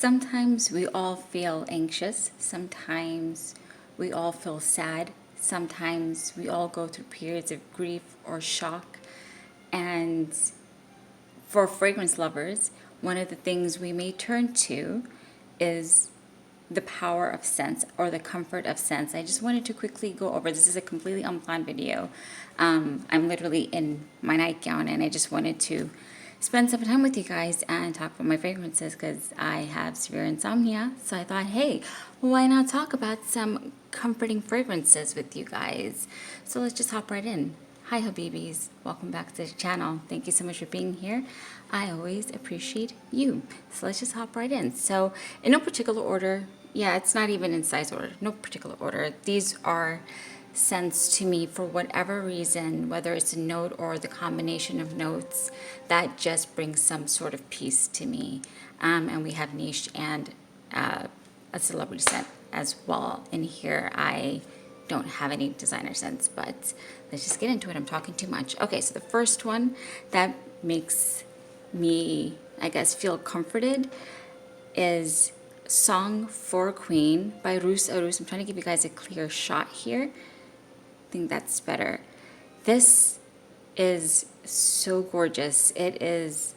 Sometimes we all feel anxious, sometimes we all feel sad, sometimes we all go through periods of grief or shock. And for fragrance lovers, one of the things we may turn to is the power of scents or the comfort of scents. I just wanted to quickly go over, this is a completely unplanned video. I'm literally in my nightgown and I just wanted to spend some time with you guys and talk about my fragrances because I have severe insomnia. So I thought, hey, why not talk about some comforting fragrances with you guys? So let's just hop right in. Hi Habibis, welcome back to the channel. Thank you so much for being here. I always appreciate you. So let's just hop right in. So in no particular order, yeah, it's not even in size order, no particular order. These are scents to me for whatever reason, whether it's a note or the combination of notes, that just brings some sort of peace to me. And we have niche and a celebrity scent as well in here. I don't have any designer scents, but let's just get into it. I'm talking too much. Okay, so the first one that makes me, I guess, feel comforted is Song for a Queen by Roos. I'm trying to give you guys a clear shot here. I think that's better. This is so gorgeous. It is,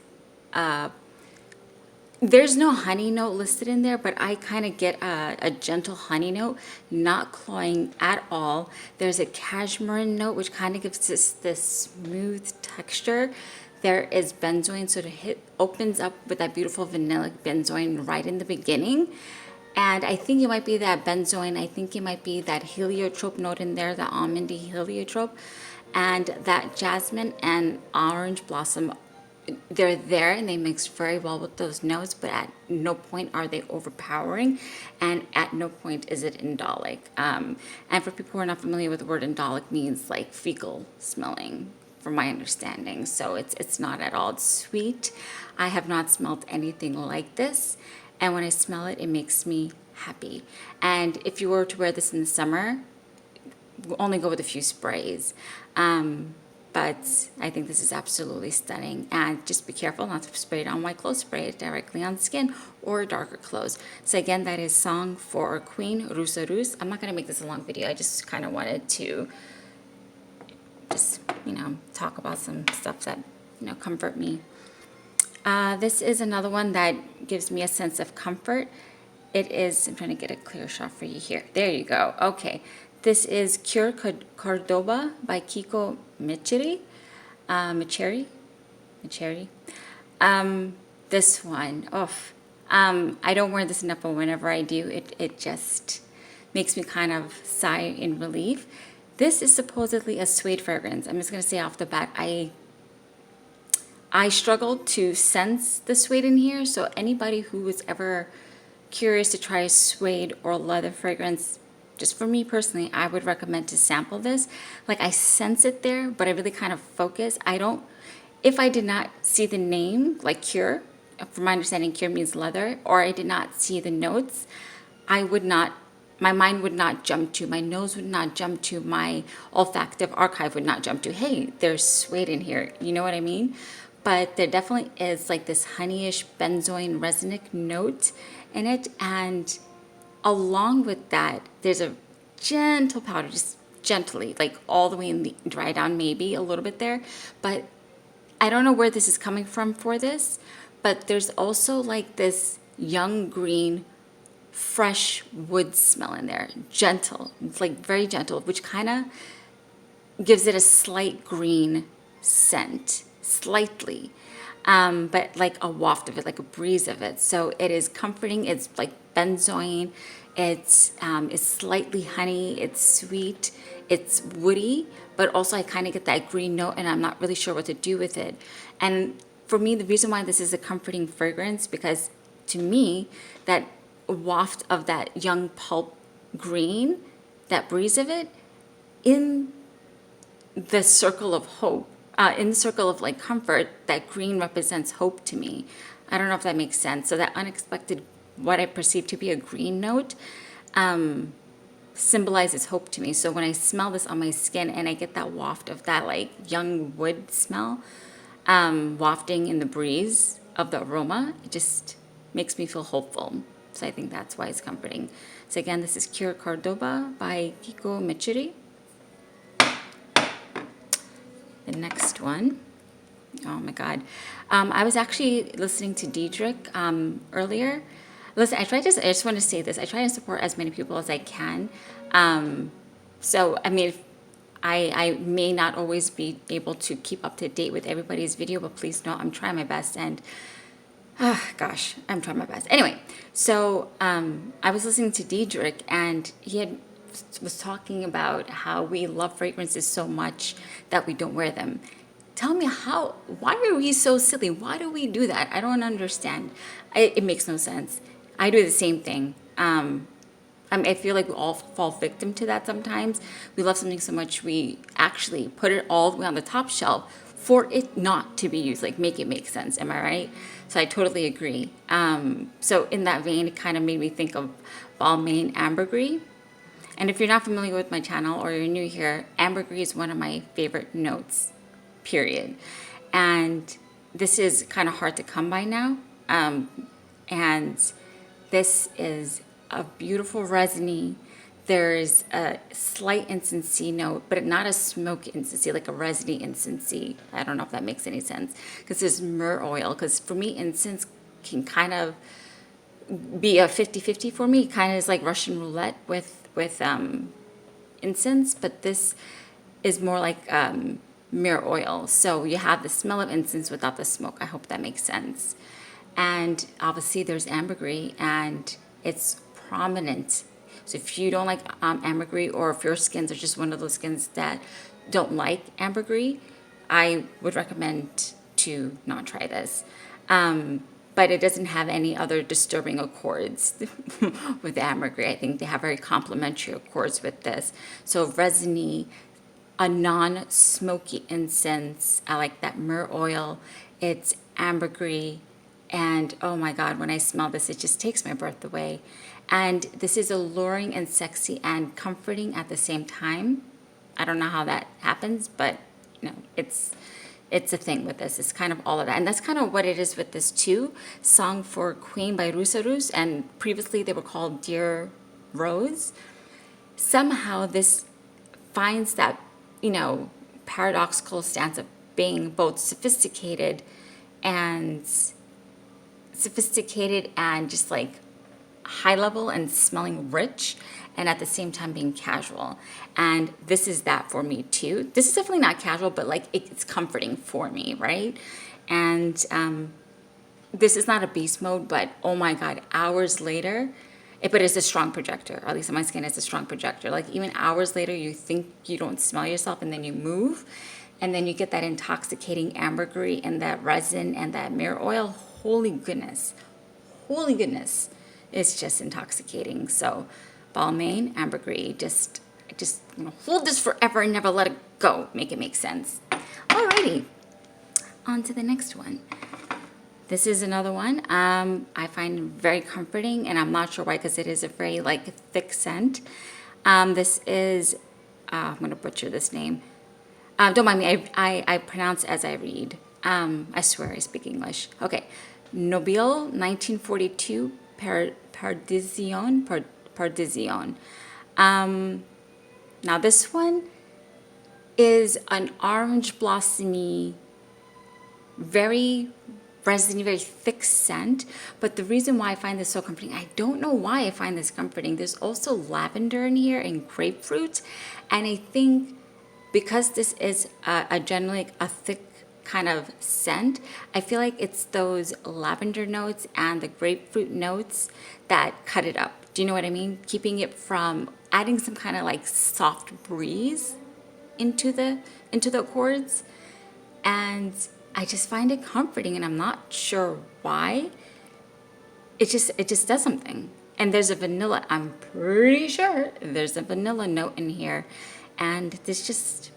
there's no honey note listed in there, but I kind of get a gentle honey note, not cloying at all. There's a cashmere note, which kind of gives this smooth texture. There is benzoin, so it opens up with that beautiful vanilla benzoin right in the beginning. And I think it might be that benzoin, I think it might be that heliotrope note in there, the almondy heliotrope, and that jasmine and orange blossom. They're there and they mix very well with those notes, but at no point are they overpowering, and at no point is it indolic. And for people who are not familiar with the word indolic, means like fecal smelling, from my understanding. So it's not at all. It's sweet. I have not smelled anything like this, and when I smell it, it makes me happy. And if you were to wear this in the summer, we'll only go with a few sprays. But I think this is absolutely stunning. And just be careful not to spray it on white clothes. Spray it directly on skin or darker clothes. So again, that is Song for a Queen, Roos. I'm not going to make this a long video. I just kind of wanted to just, talk about some stuff that, comfort me. This is another one that gives me a sense of comfort. It is, I'm trying to get a clear shot for you here. There you go. Okay. This is Cure Cordoba by Keiko Mecheri. This one, I don't wear this enough, but whenever I do, it just makes me kind of sigh in relief. This is supposedly a suede fragrance. I'm just going to say off the bat, I struggled to sense the suede in here, so anybody who was ever curious to try a suede or leather fragrance, just for me personally, I would recommend to sample this. Like, I sense it there, but I really kind of focus. If I did not see the name, like Cure, from my understanding, Cure means leather, or I did not see the notes, my mind would not jump to, my nose would not jump to, my olfactive archive would not jump to, hey, there's suede in here. You know what I mean? But there definitely is like this honeyish benzoin resinic note in it, and along with that, there's a gentle powder, just gently, like all the way in the dry down, maybe a little bit there. But I don't know where this is coming from for this, but there's also like this young green, fresh wood smell in there. Gentle, it's like very gentle, which kind of gives it a slight green scent, slightly. But like a waft of it, like a breeze of it. So it is comforting. It's like benzoin. It's slightly honey. It's sweet. It's woody, but also I kind of get that green note, and I'm not really sure what to do with it. And for me, the reason why this is a comforting fragrance, because to me, that waft of that young pulp green, that breeze of it, in the circle of hope, in the circle of like comfort, that green represents hope to me. I don't know if that makes sense. So that unexpected, what I perceive to be a green note, symbolizes hope to me. So when I smell this on my skin and I get that waft of that like young wood smell, wafting in the breeze of the aroma, it just makes me feel hopeful. So I think that's why it's comforting. So again, this is Cordoba by Keiko Mecheri. The next one, oh my God. I was actually listening to Diedrich earlier. Listen, I just want to say this. I try to support as many people as I can. So, I mean, I may not always be able to keep up to date with everybody's video, but please know I'm trying my best. And gosh, I'm trying my best. Anyway, so I was listening to Diedrich, and he was talking about how we love fragrances so much that we don't wear them. Tell me why are we so silly? Why do we do that? I don't understand. It makes no sense. I do the same thing. I feel like we all fall victim to that sometimes. We love something so much we actually put it all the way on the top shelf for it not to be used. Like, make it make sense. Am I right? So I totally agree. So in that vein, it kind of made me think of Balmain Ambergris. And if you're not familiar with my channel or you're new here, ambergris is one of my favorite notes, period. And this is kind of hard to come by now. And this is a beautiful resiny. There's a slight incensey note, but not a smoke incensey, like a resiny incensey. I don't know if that makes any sense. Because this is myrrh oil. Because for me, incense can kind of be a 50-50 for me. Kind of is like Russian roulette with incense, but this is more like myrrh oil. So you have the smell of incense without the smoke. I hope that makes sense. And obviously there's ambergris, and it's prominent. So if you don't like ambergris, or if your skins are just one of those skins that don't like ambergris, I would recommend to not try this. But it doesn't have any other disturbing accords with ambergris. I think they have very complementary accords with this. So resiny, a non-smoky incense. I like that myrrh oil. It's ambergris. And oh my God, when I smell this, it just takes my breath away. And this is alluring and sexy and comforting at the same time. I don't know how that happens, but you know, it's a thing with this. It's kind of all of that. And that's kind of what it is with this too. Song for Queen by Roos, and previously they were called Dear Rose. Somehow this finds that, you know, paradoxical stance of being both sophisticated and just like high level and smelling rich, and at the same time being casual. And this is that for me too. This is definitely not casual, but like it's comforting for me, right? And this is not a beast mode, but oh my God, hours later, but it's a strong projector. At least on my skin, it's a strong projector. Like even hours later, you think you don't smell yourself, and then you move, and then you get that intoxicating ambergris and that resin and that myrrh oil. Holy goodness, it's just intoxicating. So Balmain Ambergris, just you know, hold this forever and never let it go. Make it make sense. Alrighty, on to the next one. This is another one I find very comforting, and I'm not sure why, because it is a very like thick scent. This is, I'm gonna butcher this name. Don't mind me, I pronounce as I read. I swear I speak English. Okay, Nobile 1942 Paradision. Now this one is an orange blossomy, very resiny, very thick scent. But the reason why I find this so comforting, I don't know why I find this comforting. There's also lavender in here and grapefruit, and I think because this is a generally a thick kind of scent, I feel like it's those lavender notes and the grapefruit notes that cut it up. Do you know what I mean? Keeping it from adding some kind of like soft breeze into the accords. And I just find it comforting, and I'm not sure why. It just does something. And there's a vanilla, I'm pretty sure there's a vanilla note in here, and this just,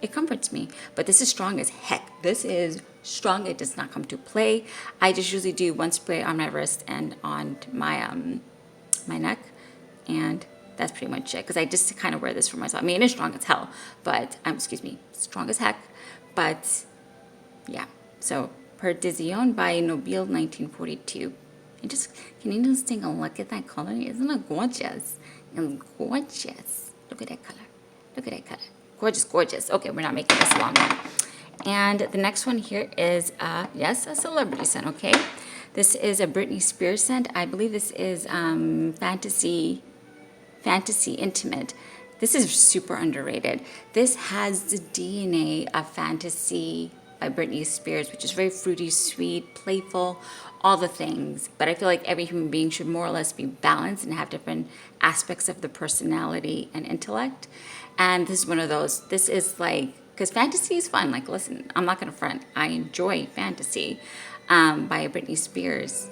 it comforts me. But this is strong as heck. This is strong. It does not come to play. I just usually do one spray on my wrist and on my my neck, and that's pretty much it, because I just kind of wear this for myself. I mean, it's strong as hell, but strong as heck. But yeah, so Paradision by Nobile 1942. And just, can you just take a look at that color? Isn't it gorgeous? It's gorgeous. Look at that color. Look at that color. Gorgeous, gorgeous. Okay, we're not making this long one. And the next one here is, yes, a celebrity scent, okay? This is a Britney Spears scent. I believe this is Fantasy Intimate. This is super underrated. This has the DNA of Fantasy by Britney Spears, which is very fruity, sweet, playful, all the things. But I feel like every human being should more or less be balanced and have different aspects of the personality and intellect. And this is one of those. This is like, because fantasy is fun. Like, listen, I'm not going to front. I enjoy Fantasy by Britney Spears.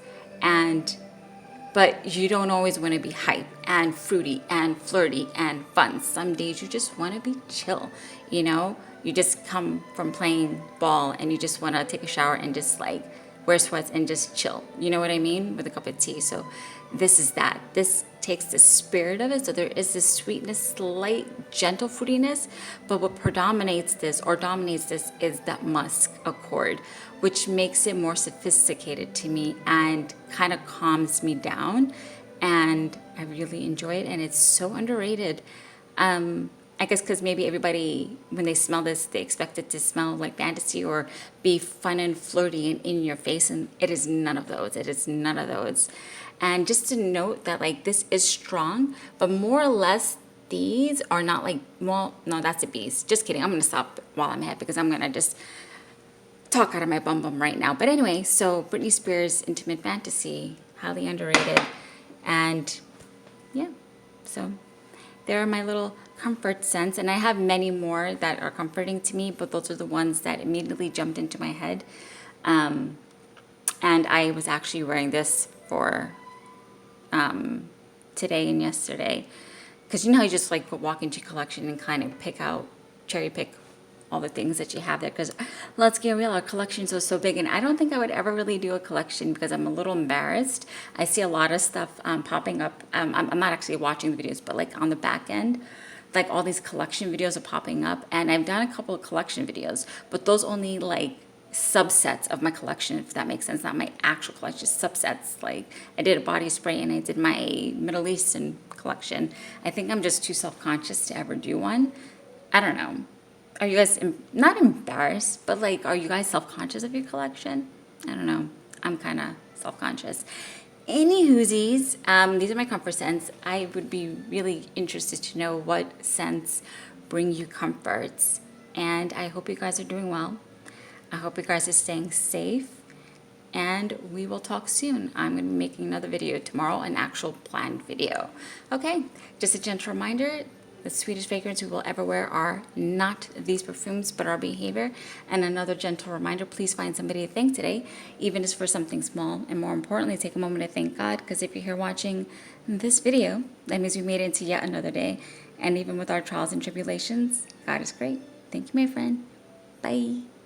But you don't always want to be hype and fruity and flirty and fun. Some days you just want to be chill, you know? You just come from playing ball and you just want to take a shower and just like wear sweats and just chill. You know what I mean? With a cup of tea. So this is that. This takes the spirit of it. So there is this sweetness, slight, gentle fruitiness. But what predominates this or dominates this is that musk accord, which makes it more sophisticated to me and kind of calms me down. And I really enjoy it. And it's so underrated. I guess because maybe everybody, when they smell this, they expect it to smell like Fantasy or be fun and flirty and in your face. And it is none of those. It is none of those. And just to note that like this is strong, but more or less these are not like, well, no, that's a beast. Just kidding. I'm going to stop while I'm ahead because I'm going to just talk out of my bum right now. But anyway, so Britney Spears Intimate Fantasy, highly underrated. And yeah, so there are my little comfort scents, and I have many more that are comforting to me, but those are the ones that immediately jumped into my head. And I was actually wearing this for today and yesterday, because you know you just like walk into your collection and kind of cherry pick all the things that you have there, because let's get real, our collections are so big, and I don't think I would ever really do a collection because I'm a little embarrassed. I see a lot of stuff popping up. I'm not actually watching the videos, but like on the back end, like all these collection videos are popping up, and I've done a couple of collection videos, but those only like subsets of my collection, if that makes sense, not my actual collection, just subsets. Like I did a body spray and I did my Middle Eastern collection. I think I'm just too self-conscious to ever do one. I don't know. Are you guys not embarrassed, but like, are you guys self-conscious of your collection? I don't know. I'm kind of self-conscious. Any whoosies, these are my comfort scents. I would be really interested to know what scents bring you comforts. And I hope you guys are doing well. I hope you guys are staying safe. And we will talk soon. I'm going to be making another video tomorrow, an actual planned video. Okay, just a gentle reminder. The sweetest fragrance we will ever wear are not these perfumes, but our behavior. And another gentle reminder, please find somebody to thank today, even if it's for something small. And more importantly, take a moment to thank God, because if you're here watching this video, that means we made it into yet another day. And even with our trials and tribulations, God is great. Thank you, my friend. Bye.